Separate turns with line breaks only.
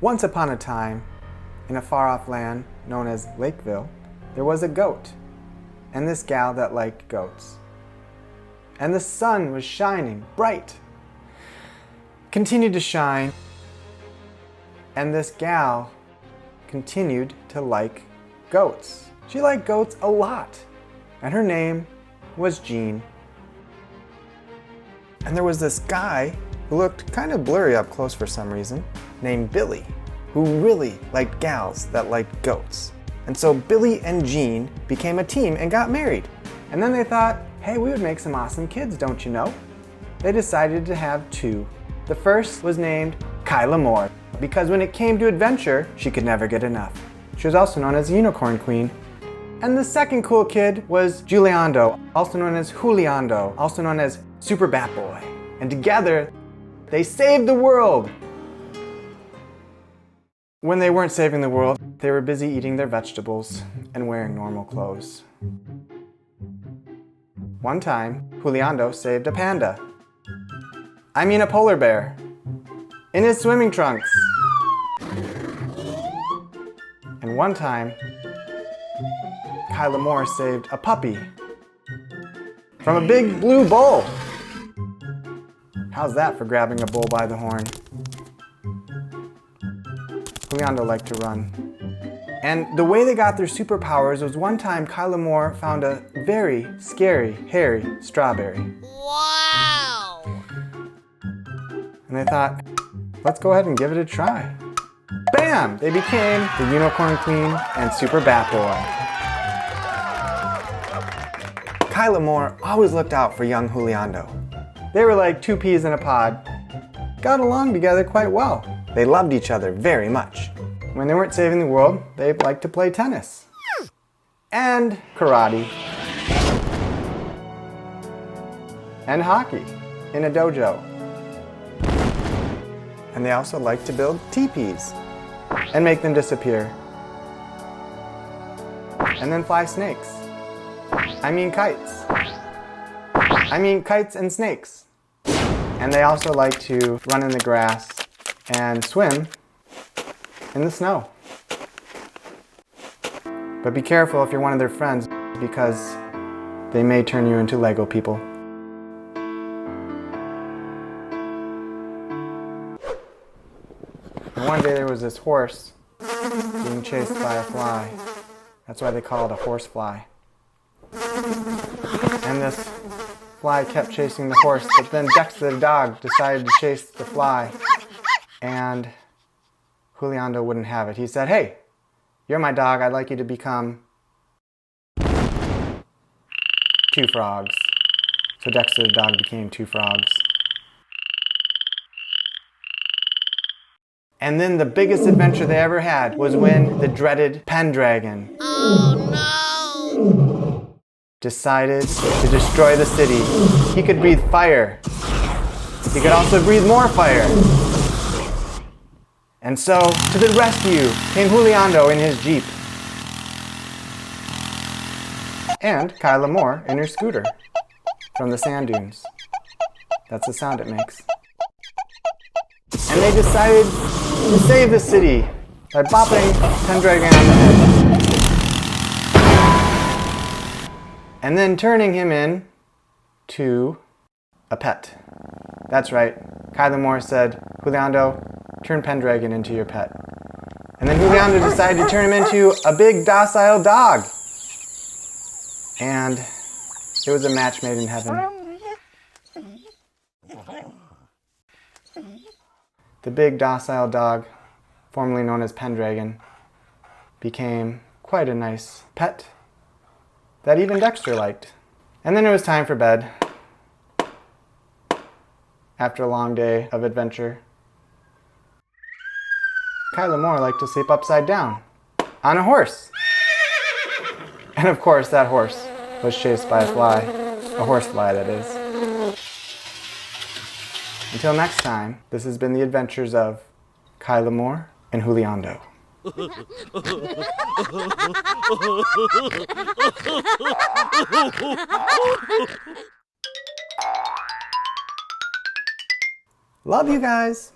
Once upon a time, in a far-off land known as Lakeville, there was a goat, and this gal that liked goats. And the sun was shining bright, continued to shine, and this gal continued to like goats. She liked goats a lot, and her name was Jean. And there was this guy who looked kind of blurry up close for some reason, named Billy, who really liked gals that liked goats. And so Billy and Jean became a team and got married. And then they thought, hey, we would make some awesome kids, don't you know? They decided to have two. The first was named Kyla Moore, because when it came to adventure, she could never get enough. She was also known as the Unicorn Queen. And the second cool kid was Juliando, also known as Juliando, also known as Super Bat Boy. And together, they saved the world. When they weren't saving the world, they were busy eating their vegetables and wearing normal clothes. One time, Juliando saved a panda. I mean a polar bear. In his swimming trunks. And one time, Kyla Moore saved a puppy from a big blue bull. How's that for grabbing a bull by the horn? Juliando liked to run. And the way they got their superpowers was one time Kyla Moore found a very scary, hairy strawberry.
Wow!
And they thought, let's go ahead and give it a try. Bam! They became the Unicorn Queen and Super Bat Boy. Kyla Moore always looked out for young Juliando. They were like two peas in a pod. Got along together quite well. They loved each other very much. When they weren't saving the world, they liked to play tennis. And karate. And hockey in a dojo. And they also liked to build teepees and make them disappear. And then fly snakes. I mean kites. I mean kites and snakes. And they also like to run in the grass and swim in the snow. But be careful if you're one of their friends, because they may turn you into Lego people. And one day there was this horse being chased by a fly. That's why they call it a horsefly. And this fly kept chasing the horse, but then Dexter the dog decided to chase the fly. And Juliando wouldn't have it. He said, hey, you're my dog. I'd like you to become two frogs. So Dexter the dog became two frogs. And then the biggest adventure they ever had was when the dreaded Pendragon decided to destroy the city. He could breathe fire. He could also breathe more fire. And so, to the rescue came Juliando in his Jeep. And Kyla Moore in her scooter from the sand dunes. That's the sound it makes. And they decided to save the city by bopping Pendragon on the head. And then turning him in to a pet. That's right. Kyla Moore said, Juliando, turn Pendragon into your pet. And then Juliando decided to turn him into a big docile dog. And it was a match made in heaven. The big docile dog, formerly known as Pendragon, became quite a nice pet that even Dexter liked. And then it was time for bed. After a long day of adventure, Kyla Moore liked to sleep upside down on a horse. And of course, that horse was chased by a fly, a horsefly that is. Until next time, this has been the adventures of Kyla Moore and Juliando. Love you guys.